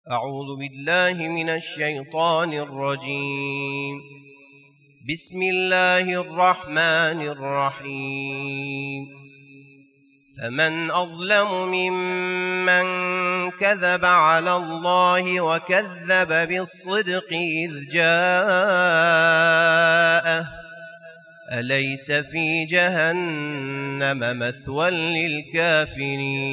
أعوذ بالله من الشيطان الرجيم. بسم الله الرحمن الرحيم. فمن أظلم ممن كذب على الله وكذب بالصدق إذ جاءه أليس في جهنم مثوى للكافرين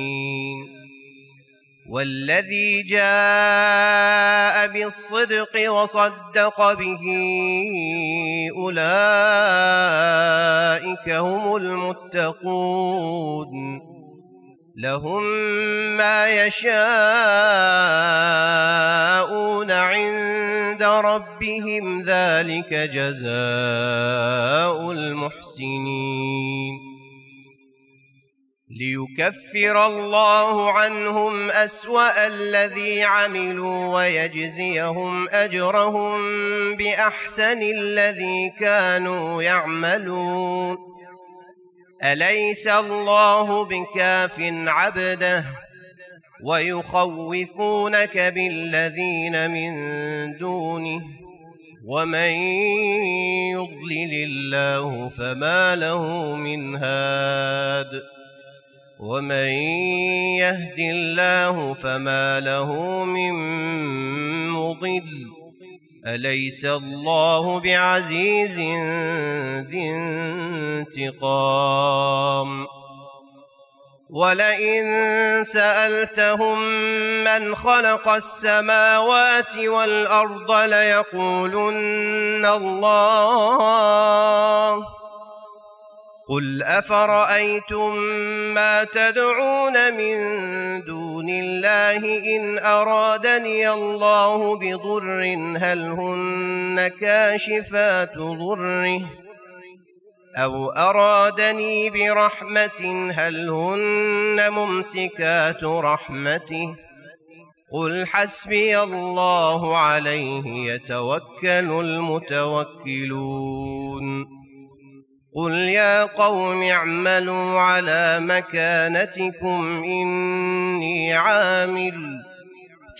والذي جاء بالصدق وصدق به أولئك هم المتقون لهم ما يشاءون عند ربهم ذلك جزاء المحسنين ليكفر الله عنهم أسوأ الذي عملوا ويجزيهم أجرهم بأحسن الذي كانوا يعملون أليس الله بكاف عبده ويخوفونك بالذين من دونه ومن يضلل الله فما له من هاد ومن يهد الله فما له من مضل أليس الله بعزيز ذي انتقام ولئن سألتهم من خلق السماوات والأرض ليقولن الله قل أفرأيتم ما تدعون من دون الله إن أرادني الله بضر هل هن كاشفات ضره أو أرادني برحمة هل هن ممسكات رحمته قل حسبي الله عليه يتوكل المتوكلون قل يا قوم اعملوا على مكانتكم إني عامل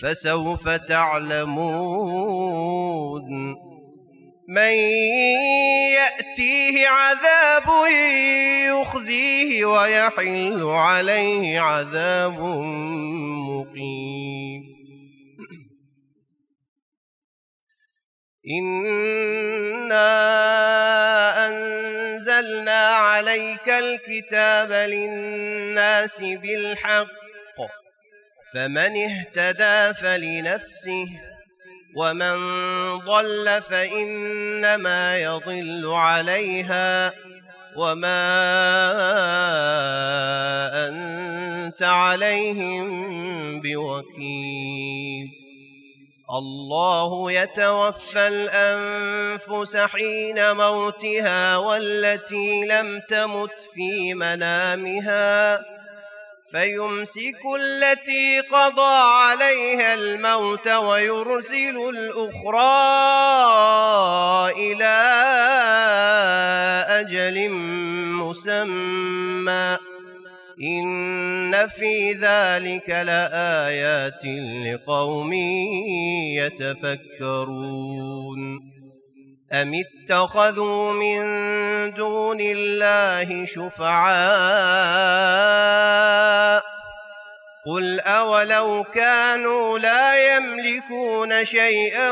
فسوف تعلمون من يأتيه عذاب يخزيه ويحل عليه عذاب مقيم إنا أنزلنا عليك الكتاب للناس بالحق فمن اهتدى فلنفسه ومن ضل فإنما يضل عليها وما أنت عليهم بوكيل الله يتوفى الأنفس حين موتها والتي لم تمت في منامها فيمسك التي قضى عليها الموت ويرسل الأخرى إلى أجل مسمى إن في ذلك لآيات لقوم يتفكرون أم اتخذوا من دون الله شفعاء قل أولو كانوا لا يملكون شيئا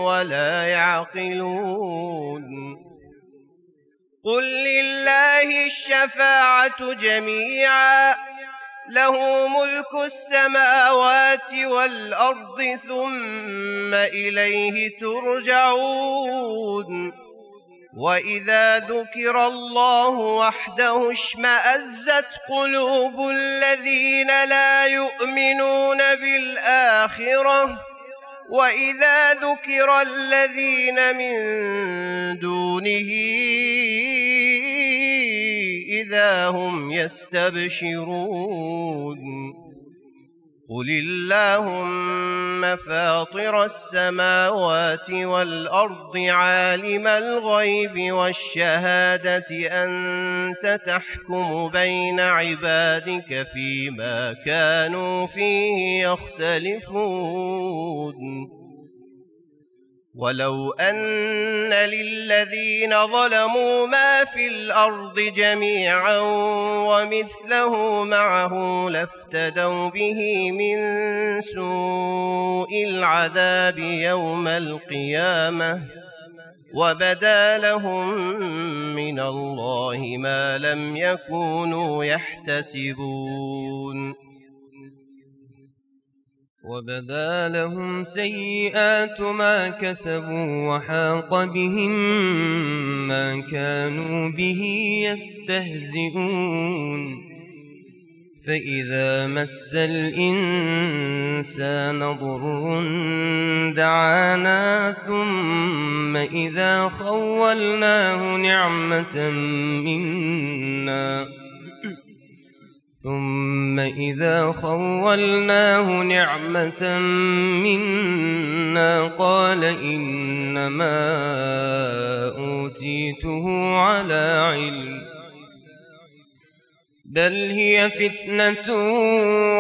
ولا يعقلون قل لله الشفاعة جميعا له ملك السماوات والأرض ثم إليه ترجعون وإذا ذكر الله وحده اشمأزت قلوب الذين لا يؤمنون بالآخرة وإذا ذكر الذين من دونه إذا هم يستبشرون قل اللهم فاطر السماوات والأرض عالم الغيب والشهادة أنت تحكم بين عبادك فيما كانوا فيه يختلفون ولو أن للذين ظلموا ما في الأرض جميعا ومثله معه لافتدوا به من سوء العذاب يوم القيامة وبدا لهم من الله ما لم يكونوا يحتسبون وبدا لهم سيئات ما كسبوا وحاق بهم ما كانوا به يستهزئون فإذا مس الإنسان ضر دعانا ثم إذا خولناه نعمة منا قال إنما أوتيته على علم بل هي فتنة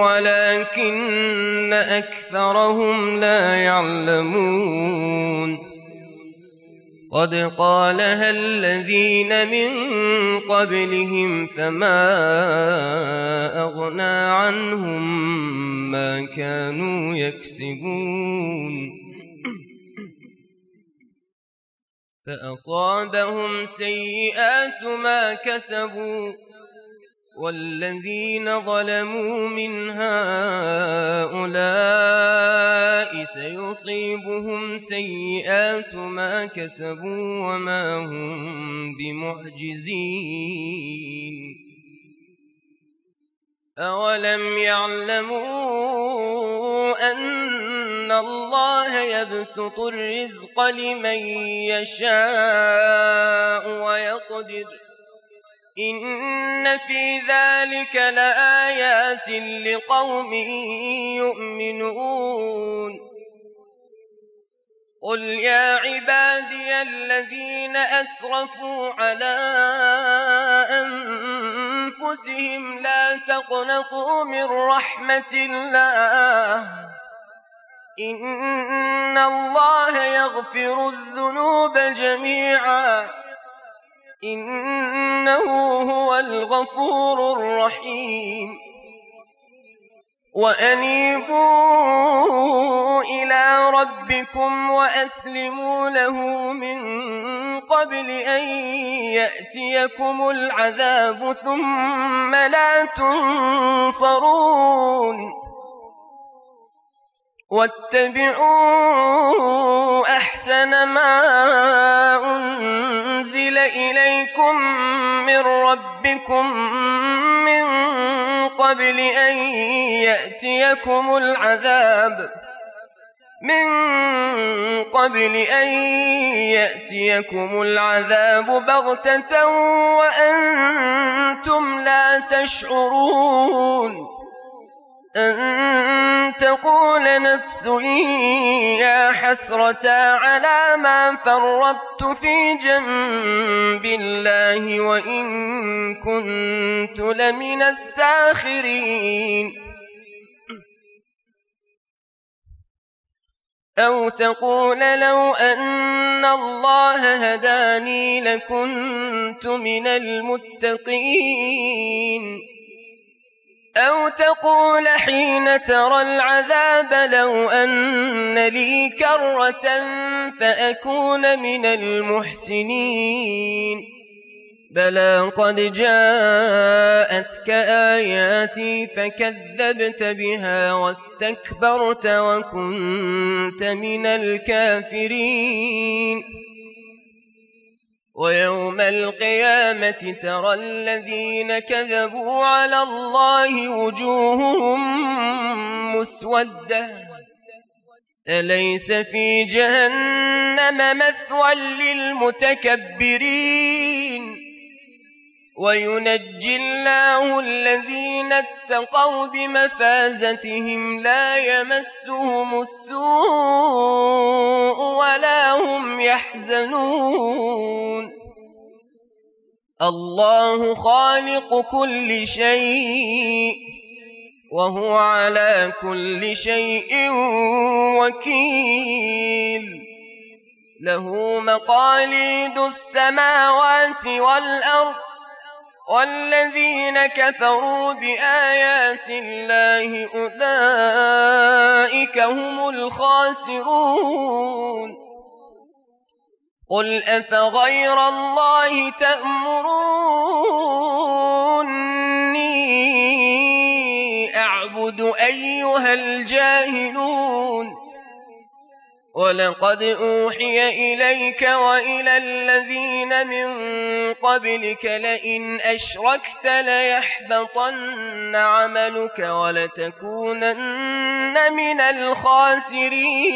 ولكن أكثرهم لا يعلمون قد قالها الذين من قبلهم فما أغنى عنهم ما كانوا يكسبون فأصابهم سيئات ما كسبوا والذين ظلموا من هؤلاء سيصيبهم سيئات ما كسبوا وما هم بمعجزين أولم يعلموا أن الله يبسط الرزق لمن يشاء ويقدر إن في ذلك لآيات لقوم يؤمنون قل يا عبادي الذين أسرفوا على أنفسهم لا تقنطوا من رحمة الله إن الله يغفر الذنوب جميعا إنه هو الغفور الرحيم وأنيبوا إلى ربكم وأسلموا له من قبل أن يأتيكم العذاب ثم لا تنصرون واتبعوا أحسن ما أنزل إليكم من ربكم من قبل أن يأتيكم العذاب بغتة وأنتم لا تشعرون أن تقول نفس يا حسرة على ما فرطت في جنب الله وإن كنت لمن الساخرين أو تقول لو أن الله هداني لكنت من المتقين أو تقول حين ترى العذاب لو أن لي كرة فأكون من المحسنين بلى قد جاءتك آياتي فكذبت بها واستكبرت وكنت من الكافرين ويوم القيامة ترى الذين كذبوا على الله وجوههم مسودة أليس في جهنم مثوى للمتكبرين وينجي الله الذين اتقوا بمفازتهم لا يمسهم السوء ولا هم يحزنون الله خالق كل شيء وهو على كل شيء وكيل له مقاليد السماوات والأرض والذين كفروا بآيات الله أولئك هم الخاسرون قل أفغير الله تأمروني أعبد أيها الجاهلون ولقد أوحي إليك وإلى الذين من قبلك لئن أشركت ليحبطن عملك ولتكونن من الخاسرين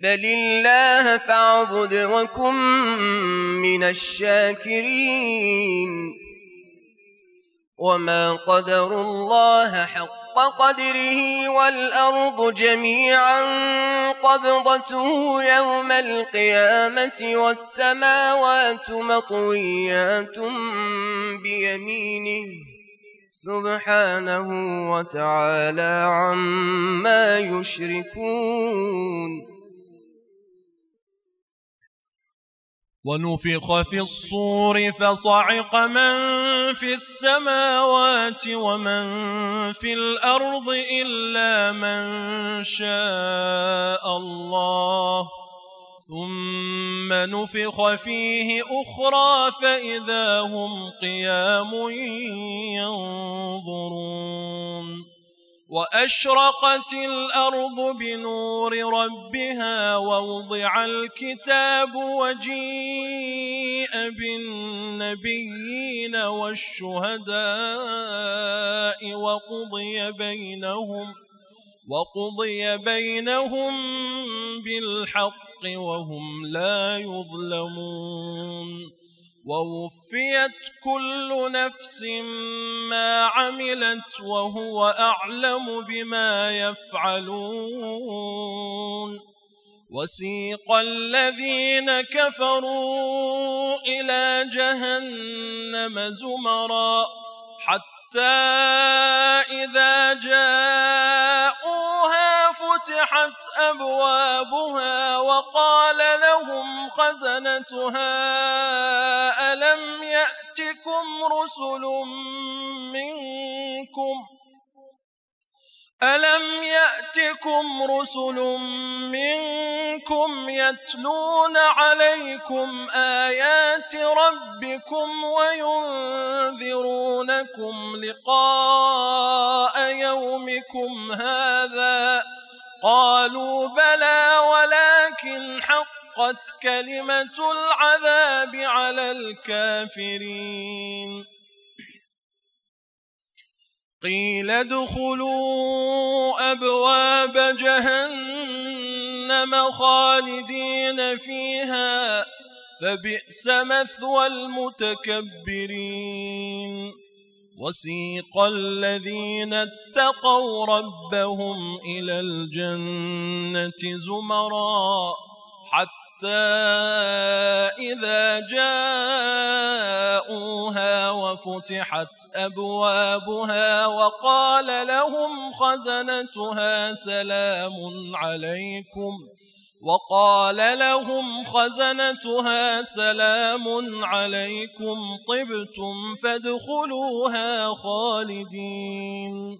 بل الله فاعبد وكن من الشاكرين وما قدروا الله حق قدره والأرض جميعا قبضته يوم القيامة والسماوات مطويات بيمينه سبحانه وتعالى عما يشركون ونفخ في الصور فصعق من في السماوات ومن في الأرض إلا من شاء الله ثم نفخ فيه أخرى فإذا هم قيام ينظرون وأشرقت الأرض بنور ربها ووضع الكتاب وجيء بالنبيين والشهداء وقضي بينهم بالحق وهم لا يظلمون ووفيت كل نفس ما عملت وهو أعلم بما يفعلون وسيق الذين كفروا إلى جهنم زمرا حتى إذا جاءوها فتحت أبوابها وقال لهم خزنتها ألم يأتكم رسل منكم يتلون عليكم آيات ربكم وينذرونكم لقاء يومكم هذا قالوا بلى ولكن حقت كلمة العذاب على الكافرين قيل ادخلوا أبواب جهنم خالدين فيها فبئس مثوى المتكبرين وسيق الذين اتقوا ربهم إلى الجنة زمرا حتى إذا جاءوها وفتحت أبوابها وقال لهم خزنتها سلام عليكم طبتم فادخلوها خالدين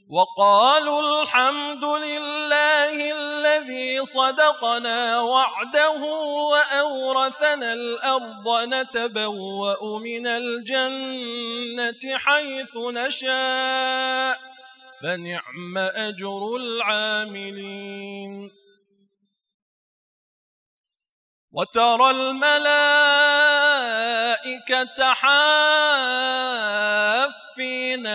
وقالوا الحمد لله الذي صدقنا وعده وأورثنا الأرض نتبوأ من الجنة حيث نشاء فنعم أجر العاملين وترى الملائكة حافين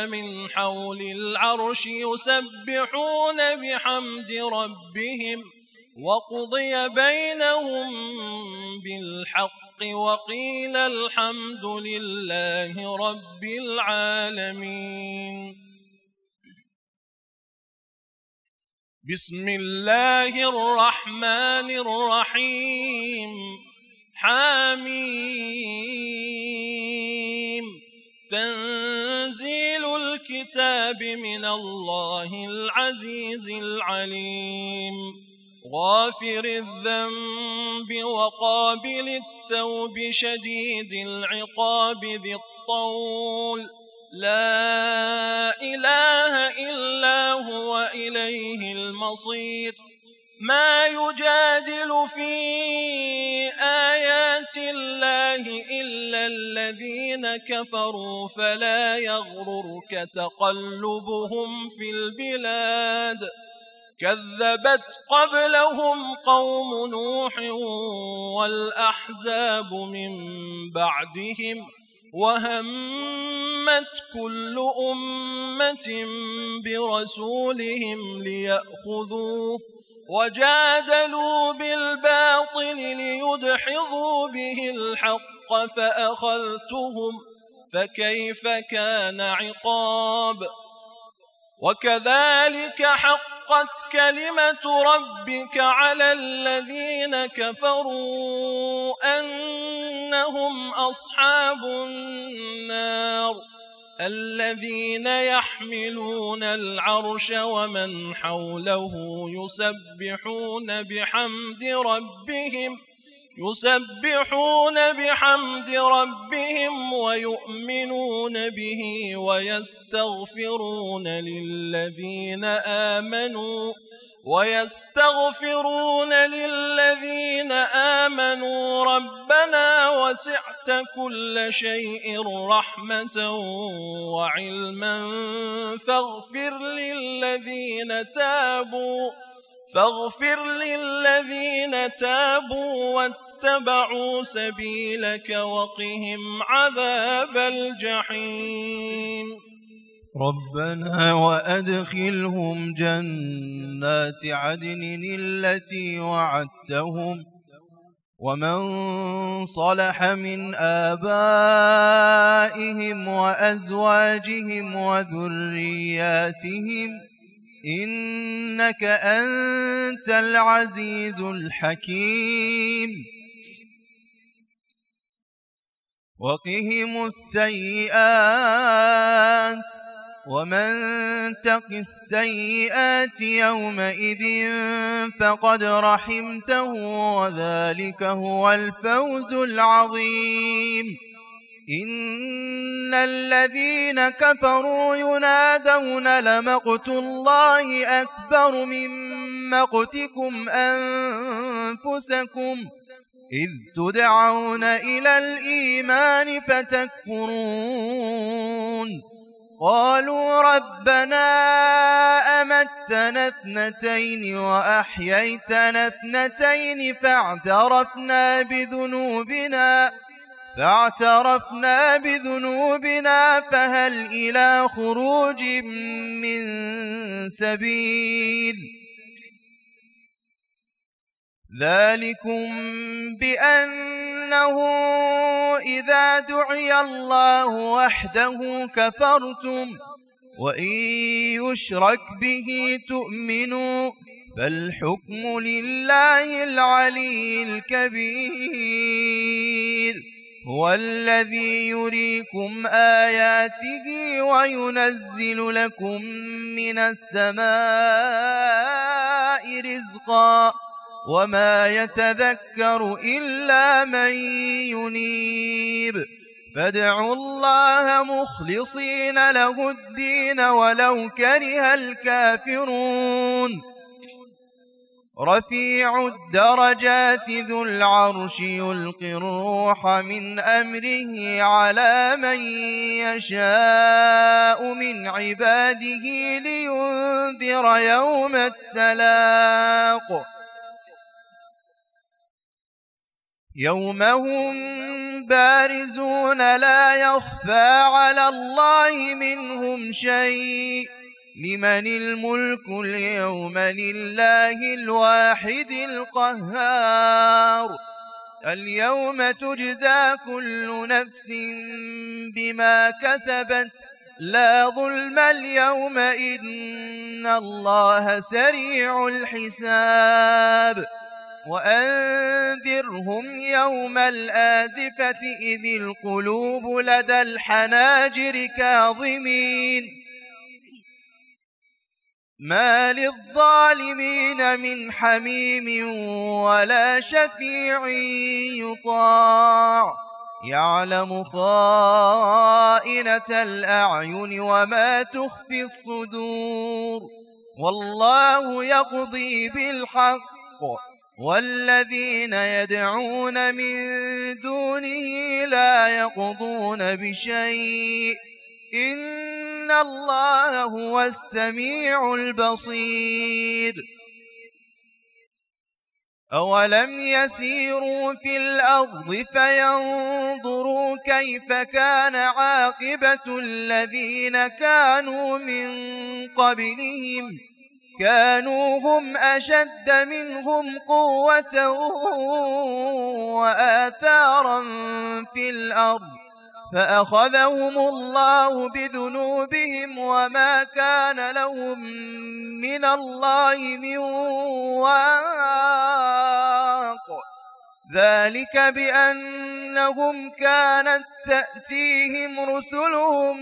من حول العرش يسبحون بحمد ربهم وقضي بينهم بالحق وقيل الحمد لله رب العالمين. بسم الله الرحمن الرحيم. حميم. تنزيل الكتاب من الله العزيز العليم. غافر الذنب وقابل التوب شديد العقاب ذي الطول. لا إله إلا هو إليه المصير. ما يجادل في آيات الله إلا الذين كفروا فلا يغررك تقلبهم في البلاد. كذبت قبلهم قوم نوح والأحزاب من بعدهم وهمت كل أمة برسولهم ليأخذوه وجادلوا بالباطل ليدحضوا به الحق فأخذتهم فكيف كان عقاب. وكذلك حقت كلمة ربك على الذين كفروا أنهم أصحاب النار. الذين يحملون العرش ومن حوله يسبحون بحمد ربهم ويؤمنون به ويستغفرون للذين آمنوا ربنا وسعت كل شيء رحمة وعلما فاغفر للذين تابوا واتبعوا سبيلك وقهم عذاب الجحيم. ربنا وأدخلهم جنات عدن التي وعدتهم ومن صلح من آبائهم وأزواجهم وذرياتهم إنك أنت العزيز الحكيم. وقهم السيئات ومن تق السيئات يومئذ فقد رحمته وذلك هو الفوز العظيم. إن الذين كفروا ينادون لمقت الله أكبر من مقتكم أنفسكم إذ تدعون إلى الإيمان فتكفرون. قالوا ربنا أمتنا اثنتين وأحييتنا اثنتين فاعترفنا بذنوبنا فهل إلى خروج من سبيل. ذلكم بأنه إذا دعي الله وحده كفرتم وإن يشرك به تؤمنوا فالحكم لله العلي الكبير. هو الذي يريكم آياته وينزل لكم من السماء رزقا وما يتذكر إلا من ينيب. فادعوا الله مخلصين له الدين ولو كره الكافرون. رفيع الدرجات ذو العرش يلقي الروح من أمره على من يشاء من عباده لينذر يوم التلاق. يوم هم بارزون لا يخفى على الله منهم شيء. لمن الملك اليوم لله الواحد القهار. اليوم تجزى كل نفس بما كسبت لا ظلم اليوم إن الله سريع الحساب وأنذرهم يوم الآزفة إذ القلوب لدى الحناجر كاظمين ما للظالمين من حميم ولا شفيع يطاع يعلم خائنة الأعين وما تخفي الصدور والله يقضي بالحق والذين يدعون من دونه لا يقضون بشيء إن الله هو السميع البصير أولم يسيروا في الأرض فينظروا كيف كان عاقبة الذين كانوا من قبلهم كانوا هم أشد منهم قوة وآثارا في الأرض فأخذهم الله بذنوبهم وما كان لهم من الله من واق ذلك بأنهم كانت تأتيهم رسلهم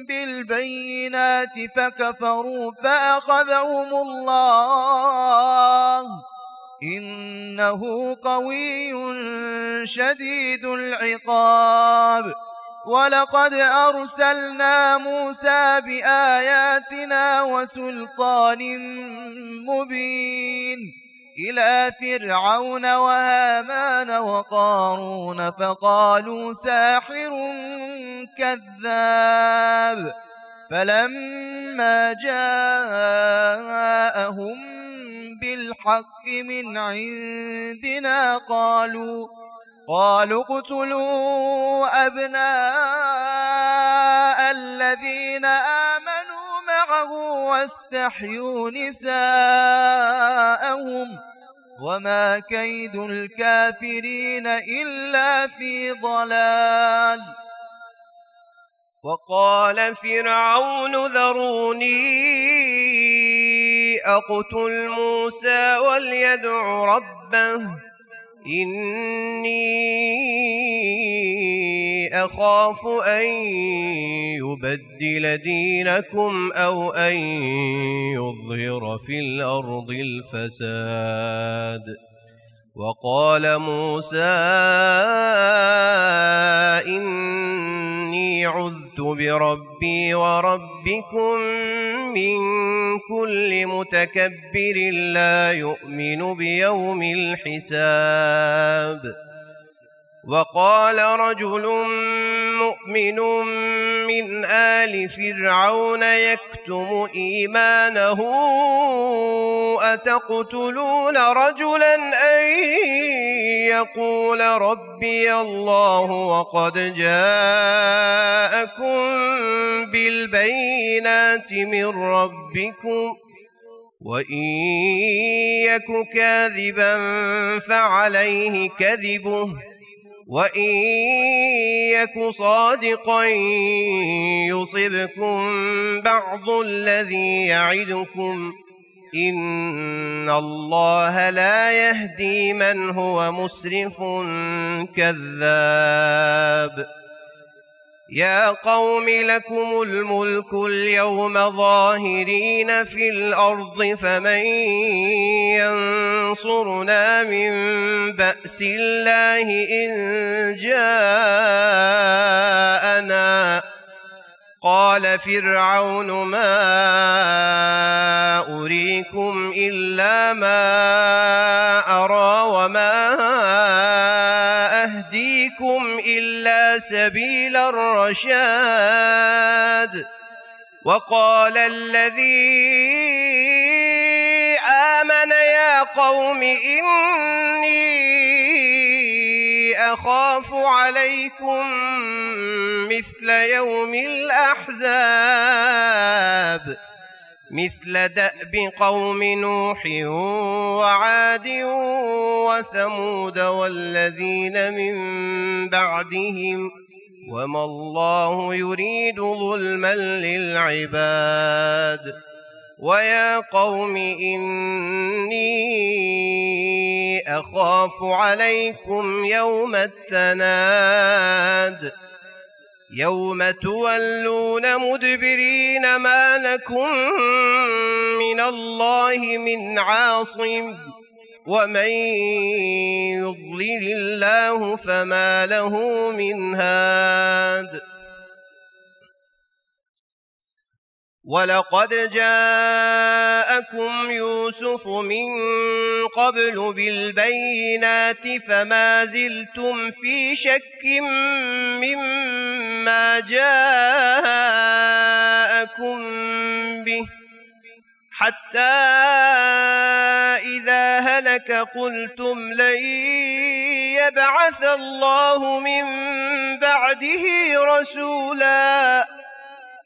بالبينات فكفروا فأخذهم الله إنه قوي شديد العقاب ولقد أرسلنا موسى بآياتنا وسلطان مبين إلى فرعون وهامان وقارون فقالوا ساحر كذاب فلما جاءهم بالحق من عندنا قالوا اقتلوا أبناء الذين آمنوا معه واستحيوا نساءهم وما كيد الكافرين إلا في ضلال وقال فرعون ذروني أقتل موسى وليدع ربه إني أخاف أن يبدل دينكم أو أن يظهر في الأرض الفساد وقال موسى إني عذت بربي وربكم من كل متكبر لا يؤمن بيوم الحساب وقال رجل مؤمن من آل فرعون يكتم إيمانه أتقتلون رجلا أن يقول ربي الله وقد جاءكم بالبينات من ربكم وإن يك كاذبا فعليه كذبه وإن يك صادقا يصبكم بعض الذي يعدكم إن الله لا يهدي من هو مسرف كذاب يا قوم لكم الملك اليوم ظاهرين في الأرض فمن ينصرنا من بأس الله إن جاءنا قال فرعون ما أريكم إلا ما أرى وما أهديكم إلا سبيل الرشاد وقال الذي آمن يا قوم إني أخاف عليكم مثل يوم الأحزاب مثل دأب قوم نوح وعاد وثمود والذين من بعدهم وما الله يريد ظلما للعباد ويا قوم إني أخاف عليكم يوم التناد يوم تولون مدبرين ما لكم من الله من عاصم ومن يضلل الله فما له من هاد ولقد جاءكم يوسف من قبل بالبينات فما زلتم في شك مما جاءكم به حتى إذا هلك قلتم لن يبعث الله من بعده رسولا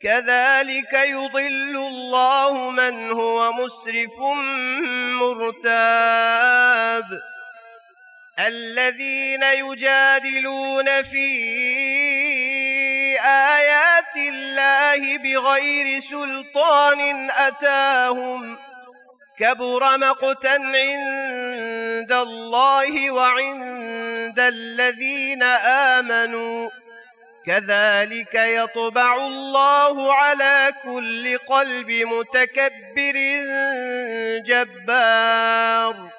كذلك يضل الله من هو مسرف مرتاب الذين يجادلون في آيات الله بغير سلطان أتاهم كبر مقتا عند الله وعند الذين آمنوا كذلك يطبع الله على كل قلب متكبر جبار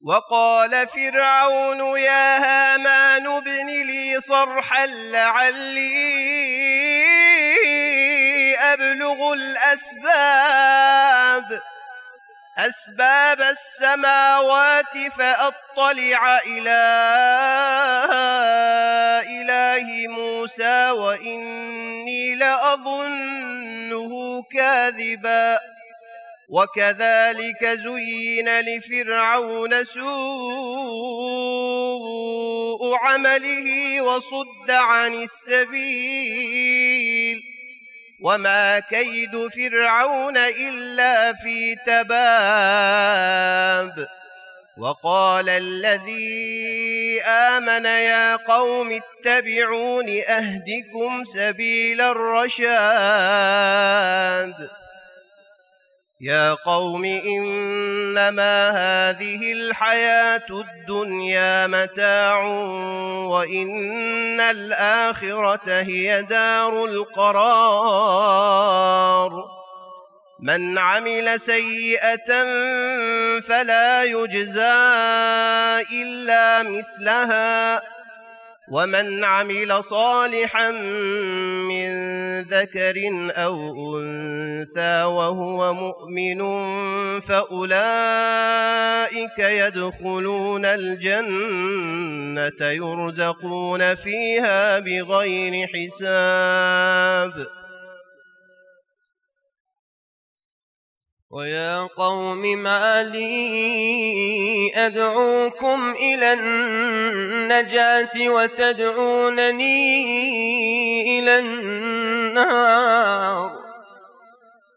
وقال فرعون يا هامان ابن لي صرحا لعلي أبلغ أسباب السماوات فأطلع إلى إله موسى وإني لأظنه كاذبا وكذلك زين لفرعون سوء عمله وصد عن السبيل وما كيد فرعون إلا في تباب وقال الذي آمن يا قوم اتبعون أهدكم سبيل الرشاد يا قوم إنما هذه الحياة الدنيا متاع وإن الآخرة هي دار القرار من عمل سيئة فلا يجزى إلا مثلها ومن عمل صالحا من ذكر أو أنثى وهو مؤمن فأولئك يدخلون الجنة يرزقون فيها بغير حساب ويا قوم ما لي أدعوكم إلى النجاة وتدعونني إلى النار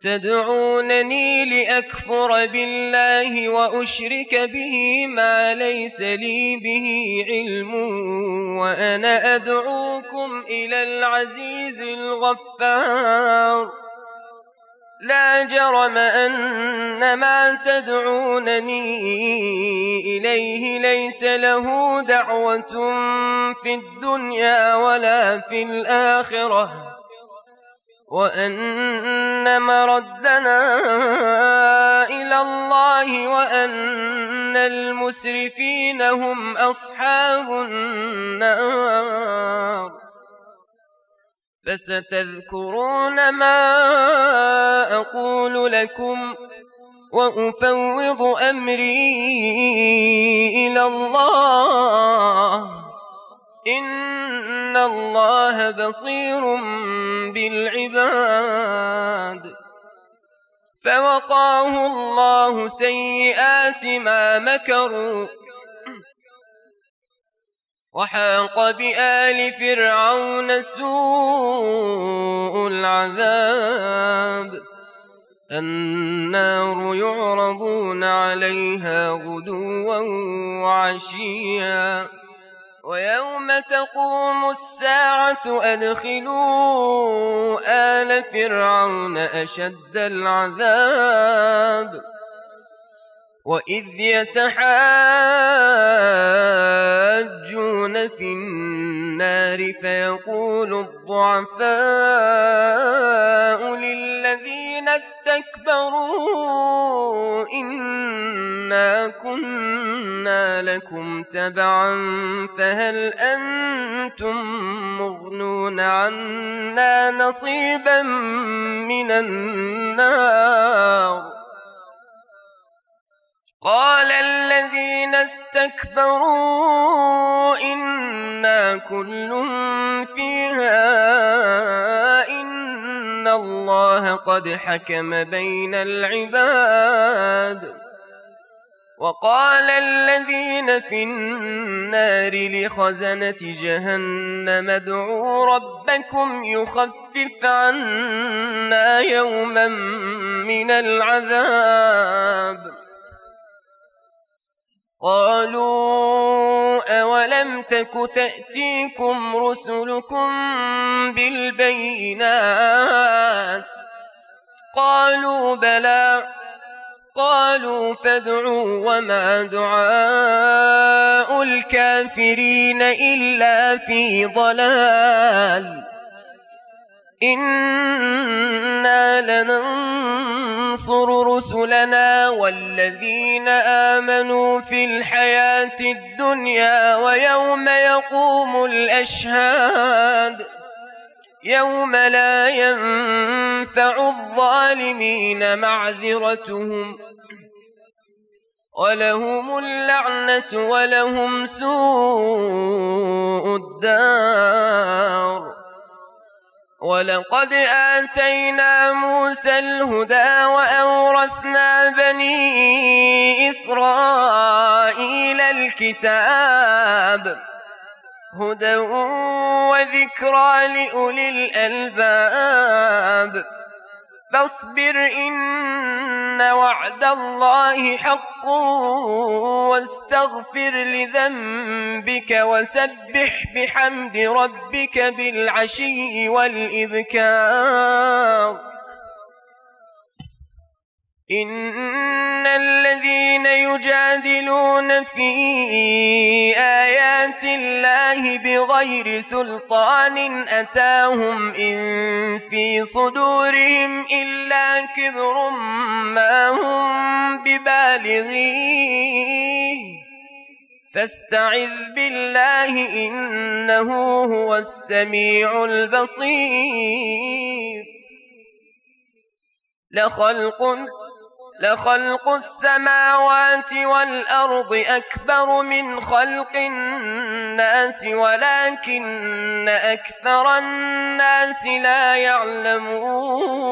تدعونني لأكفر بالله وأشرك به ما ليس لي به علم وأنا أدعوكم إلى العزيز الغفار لا جرم أن ما تدعونني إليه ليس له دعوة في الدنيا ولا في الآخرة وأن مردنا إلى الله وأن المسرفين هم أصحاب النار فستذكرون ما أقول لكم وأفوض أمري إلى الله إن الله بصير بالعباد فوقاه الله سيئات ما مكروا وحاق بآل فرعون سوء العذاب النار يعرضون عليها غدوا وعشيا ويوم تقوم الساعة أدخلوا آل فرعون أشد العذاب وإذ يتحاجون في النار فيقول الضعفاء للذين استكبروا إنا كنا لكم تبعا فهل أنتم مغنون عنا نصيبا من النار قال الذين استكبروا إنا كل فيها إن الله قد حكم بين العباد وقال الذين في النار لخزنة جهنم ادعوا ربكم يخفف عنا يوما من العذاب قالوا أولم تك تأتيكم رسلكم بالبينات قالوا بلى قالوا فادعوا وما دعاء الكافرين إلا في ضلال إنا لننصر رسلنا والذين آمنوا في الحياة الدنيا ويوم يقوم الأشهاد يوم لا ينفع الظالمين معذرتهم ولهم اللعنة ولهم سوء الدار ولقد آتينا موسى الهدى وأورثنا بني إسرائيل الكتاب هدى وذكرى لأولي الألباب فاصبر إن وعد الله حق واستغفر لذنبك وسبح بحمد ربك بالعشي والإبكار إن الذين يجادلون في آيات الله بغير سلطان أتاهم إن في صدورهم إلا كبر ما هم ببالغيه فاستعذ بالله إنه هو السميع البصير لخلق السماوات والأرض أكبر من خلق الناس ولكن أكثر الناس لا يعلمون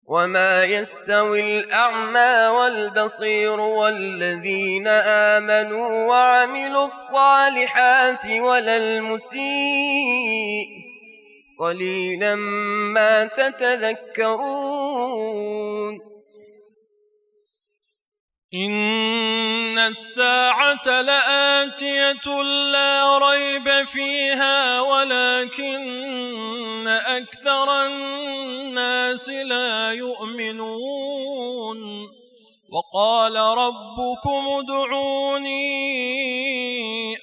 وما يستوي الأعمى والبصير والذين آمنوا وعملوا الصالحات ولا المسيء قليلا ما تتذكرون إن الساعة لآتية لا ريب فيها ولكن أكثر الناس لا يؤمنون وقال ربكم ادعوني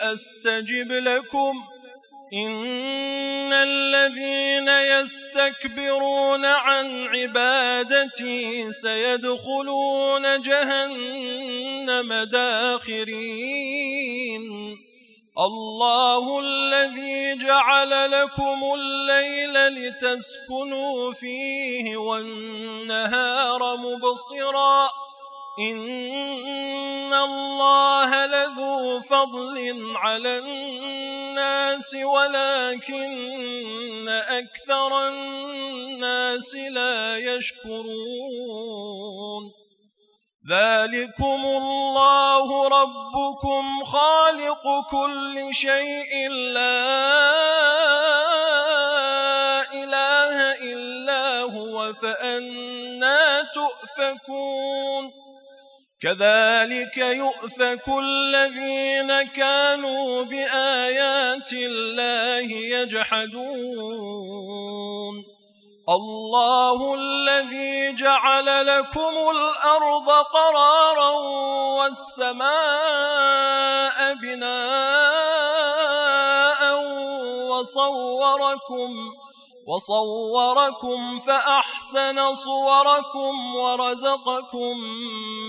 أستجب لكم إن الذين يستكبرون عن عبادتي سيدخلون جهنم داخرين الله الذي جعل لكم الليل لتسكنوا فيه والنهار مبصرا إن الله لذو فضل على الناس ولكن أكثر الناس لا يشكرون ذلكم الله ربكم خالق كل شيء لا إله إلا هو فأنى تؤفكون كذلك يؤفك الذين كانوا بآيات الله يجحدون الله الذي جعل لكم الأرض قرارا والسماء بناء وصوركم فأحسن صوركم ورزقكم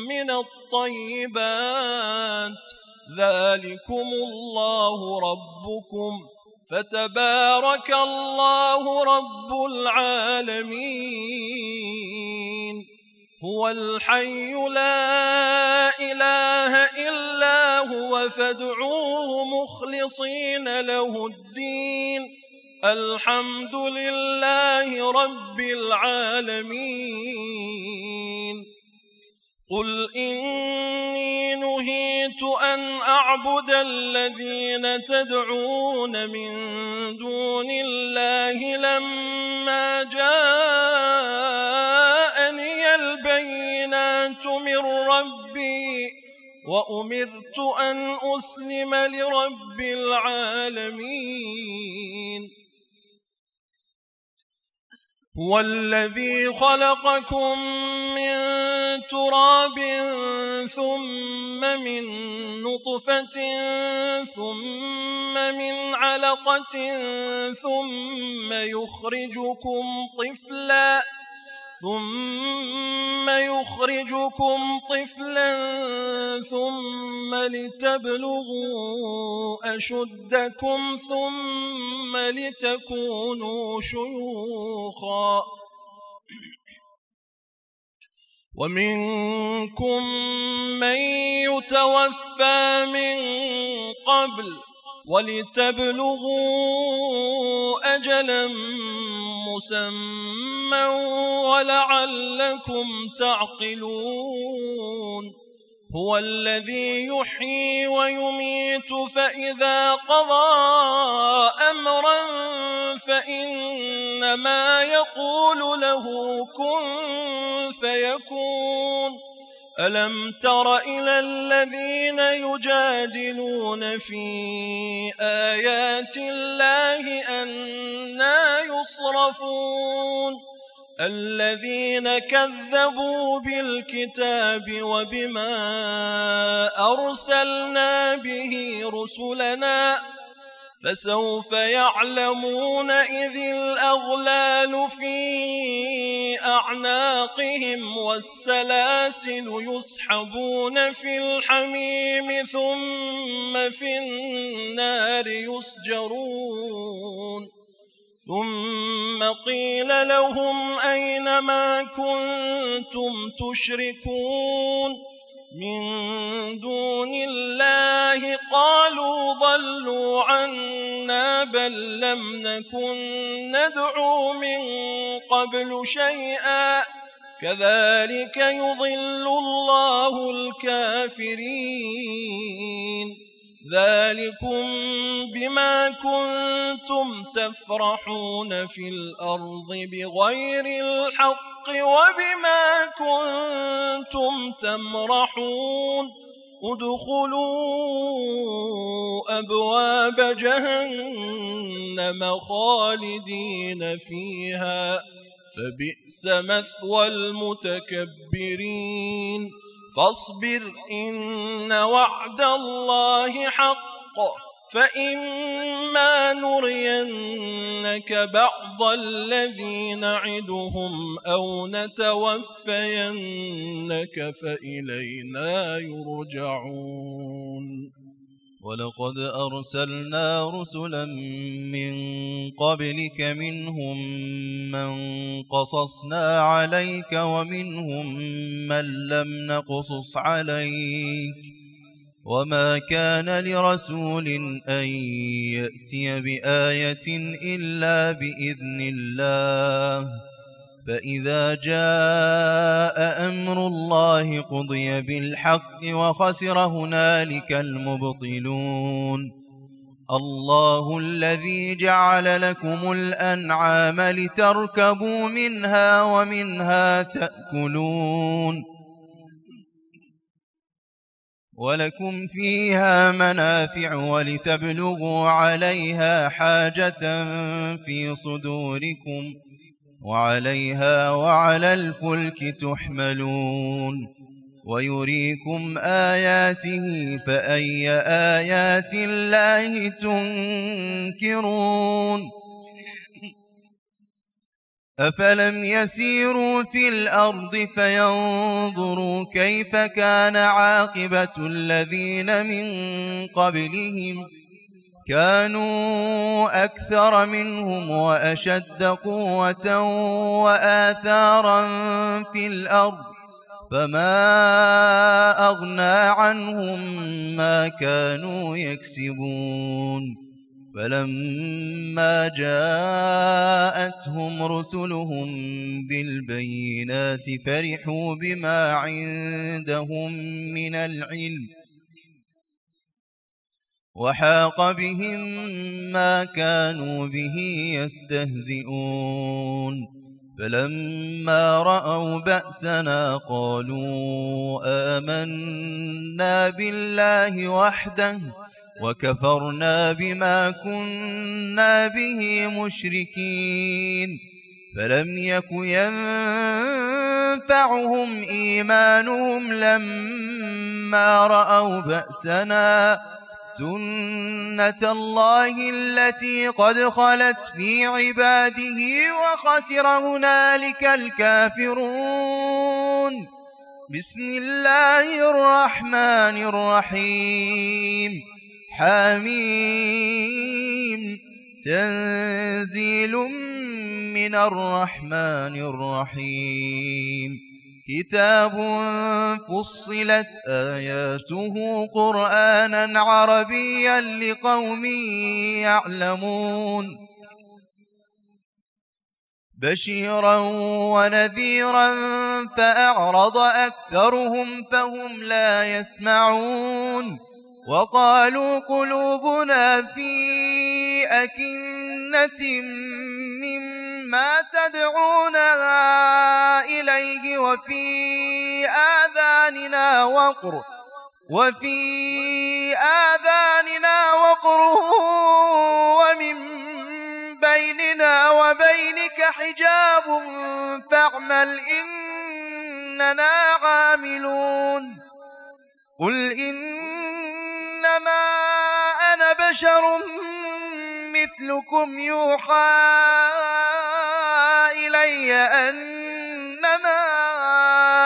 من الطيبات ذلكم الله ربكم فتبارك الله رب العالمين هو الحي لا إله إلا هو فادعوه مخلصين له الدين الحمد لله رب العالمين قل إني نهيت أن أعبد الذين تدعون من دون الله لما جاءني البينات من ربي وأمرت أن أسلم لرب العالمين هو الذي خلقكم من تراب ثم من نطفة ثم من علقة ثم يخرجكم طفلا ثم لتبلغوا أشدكم ثم لتكونوا شيوخا ومنكم من يتوفى من قبل ولتبلغوا أجلا مسمى ولعلكم تعقلون هو الذي يحيي ويميت فإذا قضى أمرا فإنما يقول له كن فيكون ألم تر إلى الذين يجادلون في آيات الله أنى يصرفون الذين كذبوا بالكتاب وبما أرسلنا به رسلنا فسوف يعلمون إذ الأغلال في أعناقهم والسلاسل يسحبون في الحميم ثم في النار يسجرون ثم قيل لهم أين ما كنتم تشركون من دون الله قالوا ضلوا عنا بل لم نكن ندعو من قبل شيئا كذلك يضل الله الكافرين ذلكم بما كنتم تفرحون في الأرض بغير الحق وبما كنتم تمرحون ادخلوا أبواب جهنم خالدين فيها فبئس مثوى المتكبرين فاصبر إن وعد الله حق فإما نرينك بعض الذي نعدهم أو نتوفينك فإلينا يرجعون ولقد أرسلنا رسلا من قبلك منهم من قصصنا عليك ومنهم من لم نقصص عليك وما كان لرسول أن يأتي بآية إلا بإذن الله فإذا جاء أمر الله قضي بالحق وخسر هنالك المبطلون الله الذي جعل لكم الأنعام لتركبوا منها ومنها تأكلون ولكم فيها منافع ولتبلغوا عليها حاجة في صدوركم وعليها وعلى الفلك تحملون ويريكم آياته فأي آيات الله تنكرون أفلم يسيروا في الأرض فينظروا كيف كان عاقبة الذين من قبلهم كانوا أكثر منهم وأشد قوة وآثارا في الأرض فما أغنى عنهم ما كانوا يكسبون فلما جاءتهم رسلهم بالبينات فرحوا بما عندهم من العلم وحاق بهم ما كانوا به يستهزئون فلما رأوا بأسنا قالوا آمنا بالله وحده وكفرنا بما كنا به مشركين فلم يك ينفعهم إيمانهم لما رأوا بأسنا سنة الله التي قد خلت في عباده وخسر هنالك الكافرون بسم الله الرحمن الرحيم حميم تنزيل من الرحمن الرحيم كتاب فصلت آياته قرآنا عربيا لقوم يعلمون بشيرا ونذيرا فأعرض أكثرهم فهم لا يسمعون وقالوا قلوبنا في أكنة مما تدعونها إليه وفي آذاننا وقر ومن بيننا وبينك حجاب فاعمل إننا عاملون قل إنما أنا بشر مثلكم يوحى إلي أنما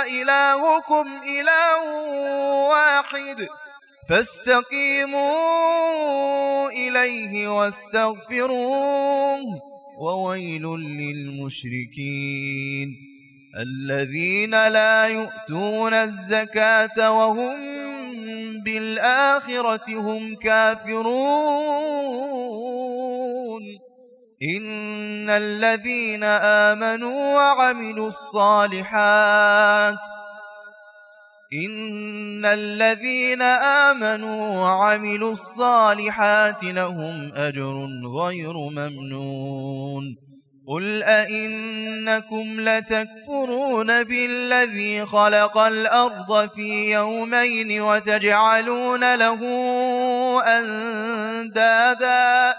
إلهكم إله واحد فاستقيموا إليه واستغفروه وويل للمشركين الذين لا يؤتون الزكاة وهم بالآخرة هم كافرون إن الذين آمنوا وعملوا الصالحات لهم أجر غير ممنون قل أئنكم لتكفرون بالذي خلق الأرض في يومين وتجعلون له أندادا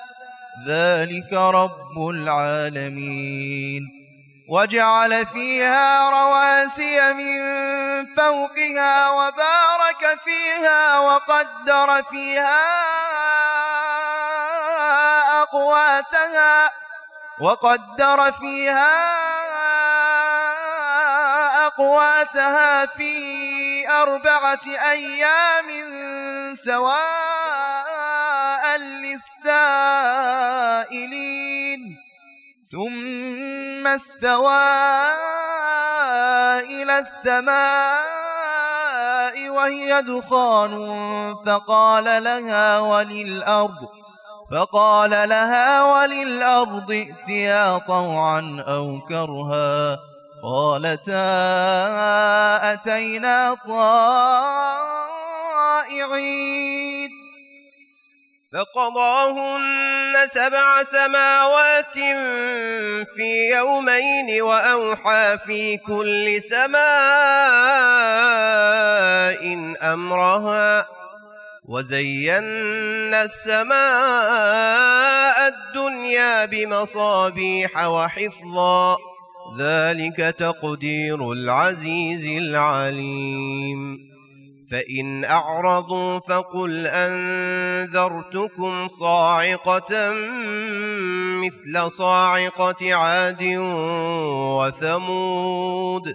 ذلك رب العالمين وجعل فيها رواسي من فوقها وبارك فيها وقدر فيها أقواتها في 4 أيام سواء للسائلين ثم استوى إلى السماء وهي دخان فقال لها فقال لها وللأرض ائتيا طوعا أو كرها قالتا أتينا طائعين فقضاهن 7 سماوات في يومين وأوحى في كل سماء أمرها وزينا السماء الدنيا بمصابيح وحفظا ذلك تقدير العزيز العليم فإن أعرضوا فقل أنذرتكم صاعقة مثل صاعقة عاد وثمود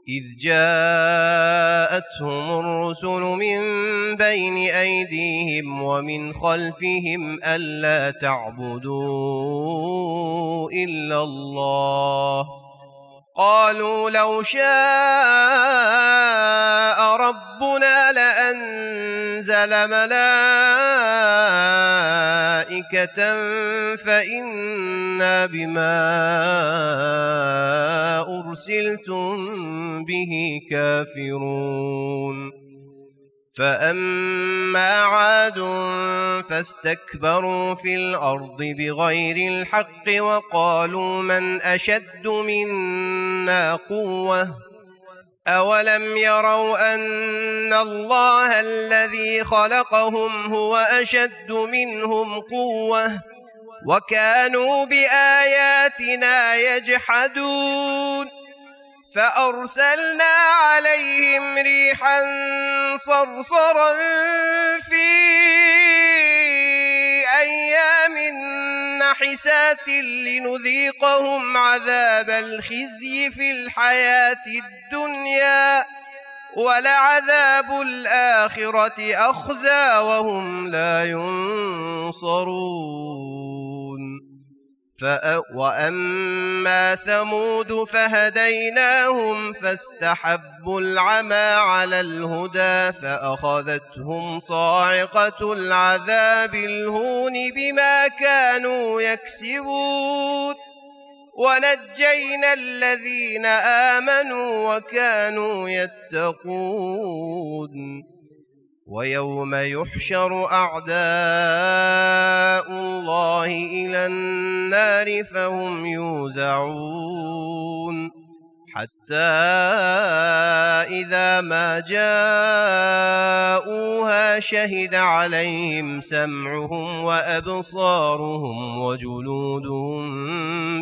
إذ جاءتهم الرسل من بين أيديهم ومن خلفهم ألا تعبدوا إلا الله قالوا لو شاء ربنا لأنزل ملائكة فإنا بما أرسلتم به كافرون فأما عاد فاستكبروا في الأرض بغير الحق وقالوا من أشد منا قوة أولم يروا أن الله الذي خلقهم هو أشد منهم قوة وكانوا بآياتنا يجحدون فأرسلنا عليهم ريحا صرصرا في أيام نحسات لنذيقهم عذاب الخزي في الحياة الدنيا ولعذاب الآخرة أخزى وهم لا ينصرون وأما ثمود فهديناهم فاستحبوا العمى على الهدى فأخذتهم صاعقة العذاب الهون بما كانوا يكسبون ونجينا الذين آمنوا وكانوا يتقون ويوم يحشر أعداء الله إلى النار فهم يوزعون حتى إذا ما جاءوها شهد عليهم سمعهم وأبصارهم وجلودهم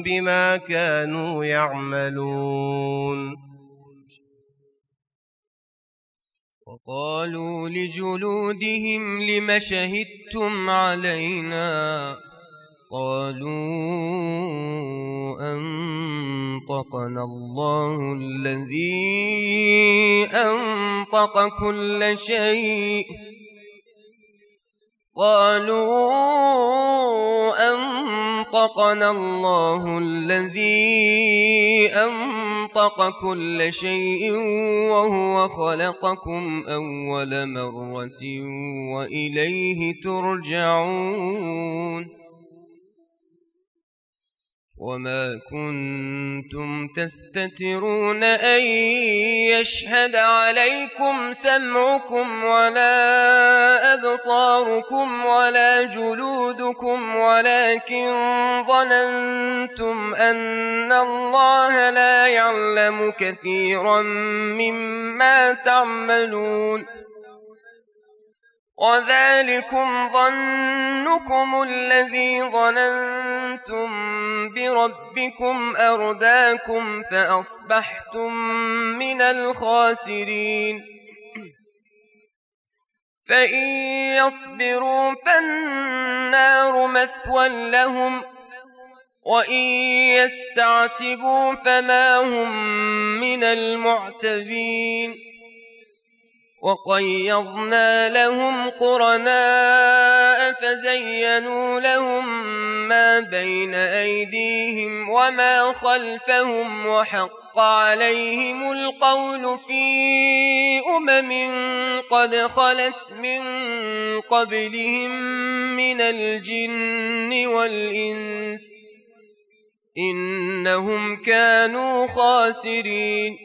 بما كانوا يعملون وقالوا لجلودهم لم شهدتم علينا قالوا أنطقنا الله الذي أنطق كل شيء أنطقنا الله الذي أنطق كل شيء وهو خلقكم أول مرة وإليه ترجعون وما كنتم تستترون أن يشهد عليكم سمعكم ولا أبصاركم ولا جلودكم ولكن ظننتم أن الله لا يعلم كثيرا مما تعملون وذلكم ظنكم الذي ظننتم بربكم أرداكم فأصبحتم من الخاسرين فإن يصبروا فالنار مثوى لهم وإن يستعتبوا فما هم من المعتبين وقيضنا لهم قرناء فزينوا لهم ما بين أيديهم وما خلفهم وحق عليهم القول في قد خلت من قبلهم من الجن والإنس إنهم كانوا خاسرين.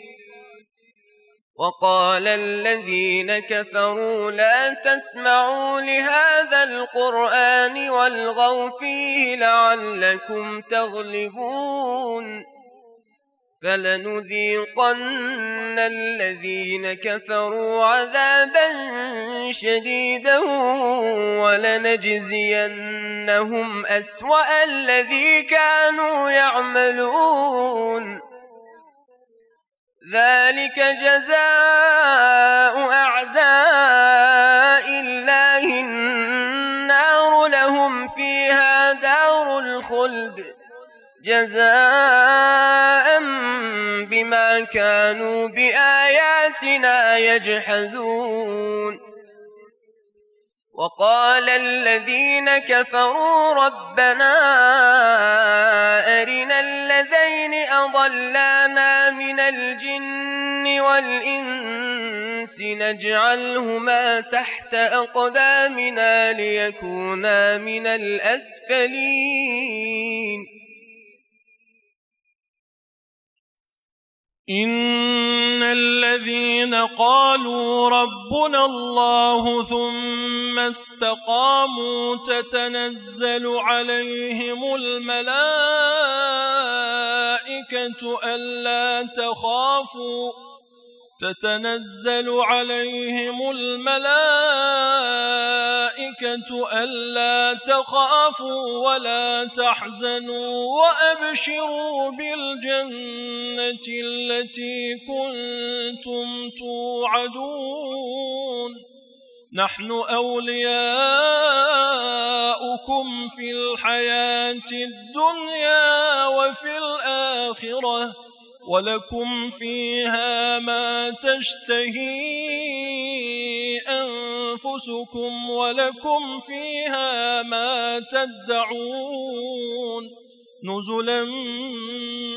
وقال الذين كفروا لا تسمعوا لهذا القرآن والغوا فيه لعلكم تغلبون فلنذيقن الذين كفروا عذابا شديدا ولنجزينهم أسوأ الذي كانوا يعملون ذلك جزاء أعداء الله النار لهم فيها دار الخلد جزاء بما كانوا بآياتنا يجحدون. وقال الذين كفروا ربنا أرنا الذين أضلانا من الجن والإنس نجعلهما تحت أقدامنا ليكونا من الأسفلين. إن الذين قالوا ربنا الله ثم استقاموا تتنزل عليهم الملائكة ألا تخافوا ولا تحزنوا وأبشروا بالجنة التي كنتم توعدون نحن أولياؤكم في الحياة الدنيا وفي الآخرة ولكم فيها ما تشتهي أنفسكم ولكم فيها ما تدعون نزلا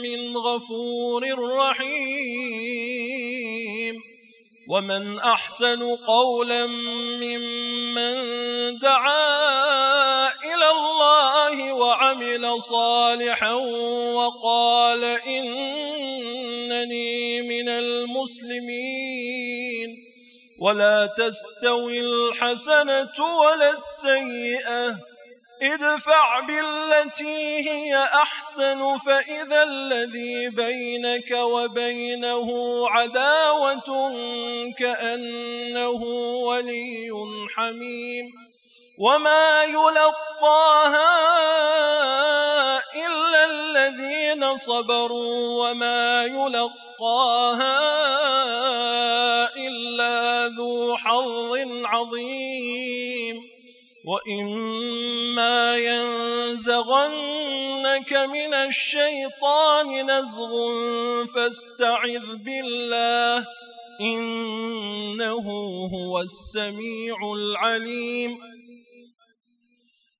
من غفور رحيم. ومن أحسن قولا ممن دعا إلى الله وعمل صالحا وقال إنني من المسلمين. ولا تستوي الحسنة ولا السيئة ادفع بالتي هي أحسن فإذا الذي بينك وبينه عداوة كأنه ولي حميم وما يلقاها إلا الذين صبروا وما يلقاها إلا ذو حظ عظيم. وإما ينزغنك من الشيطان نزغ فاستعذ بالله إنه هو السميع العليم.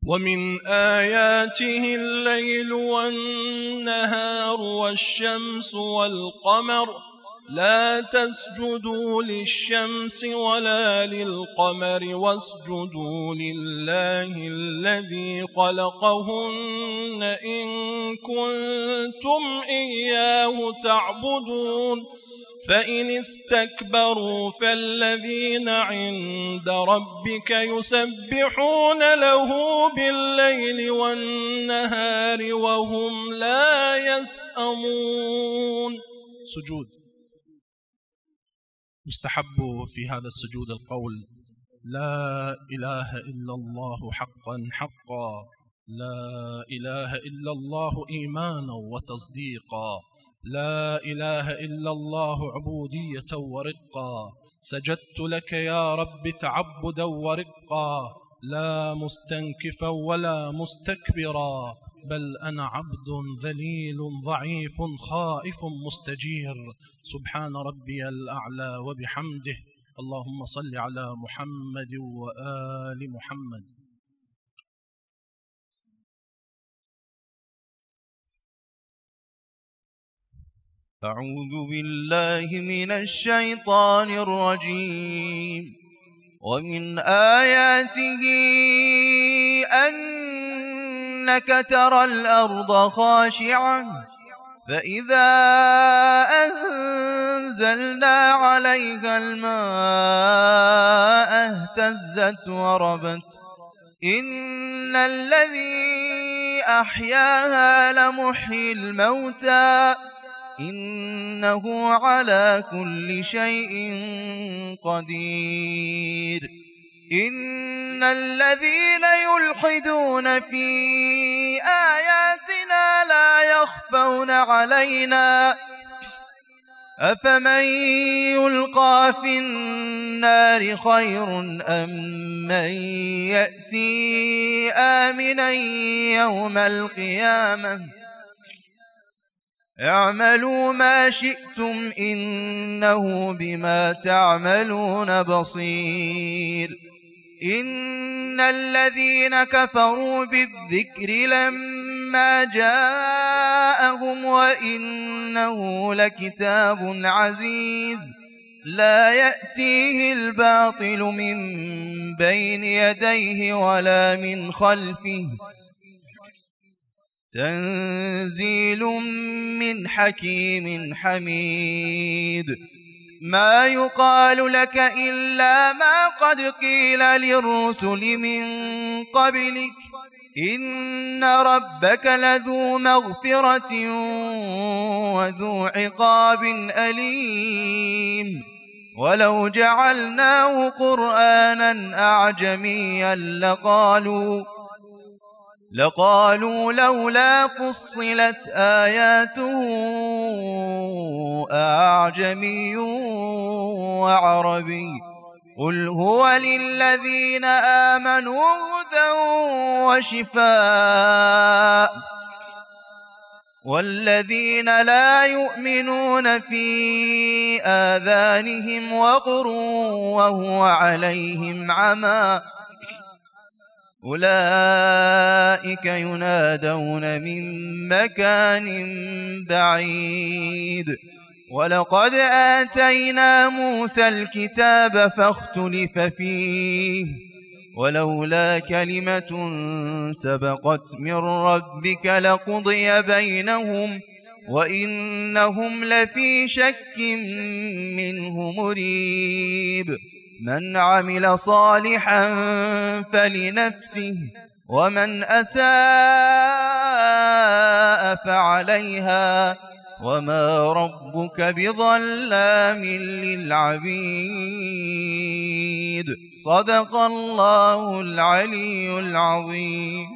ومن آياته الليل والنهار والشمس والقمر لا تسجدوا للشمس ولا للقمر واسجدوا لله الذي خلقهن إن كنتم إياه تعبدون. فإن استكبروا فالذين عند ربك يسبحون له بالليل والنهار وهم لا يسأمون. سجود. يستحب في هذا السجود القول لا إله إلا الله حقا حقا، لا إله إلا الله إيمانا وتصديقا، لا إله إلا الله عبودية ورقا، سجدت لك يا رب تعبدا ورقا، لا مستنكفا ولا مستكبرا، بل أنا عبد ذليل ضعيف خائف مستجير، سبحان ربي الأعلى وبحمده، اللهم صل على محمد وآل محمد. أعوذ بالله من الشيطان الرجيم. ومن آياته أنك ترى الأرض خاشعة فإذا أنزلنا عليها الماء اهتزت وربت إن الذي أحياها لمحيي الموتى إنه على كل شيء قدير. إن الذين يلحدون في آياتنا لا يخفون علينا أفمن يلقى في النار خير أم من يأتي آمنا يوم القيامة اعملوا ما شئتم إنه بما تعملون بصير. إن الذين كفروا بالذكر لما جاءهم وإنه لكتاب عزيز لا يأتيه الباطل من بين يديه ولا من خلفه تنزيل من حكيم حميد. ما يقال لك إلا ما قد قيل للرسل من قبلك إن ربك لذو مغفرة وذو عقاب أليم. ولو جعلناه قرآنا أعجميا لقالوا لولا فصلت آياته أعجمي وعربي قل هو للذين آمنوا هدى وشفاء والذين لا يؤمنون في آذانهم وقر وهو عليهم عمى أولئك ينادون من مكان بعيد. ولقد آتينا موسى الكتاب فاختلف فيه ولولا كلمة سبقت من ربك لقضي بينهم وإنهم لفي شك منه مريب. من عمل صالحا فلنفسه ومن أساء فعليها وما ربك بظلام للعبيد. صدق الله العلي العظيم.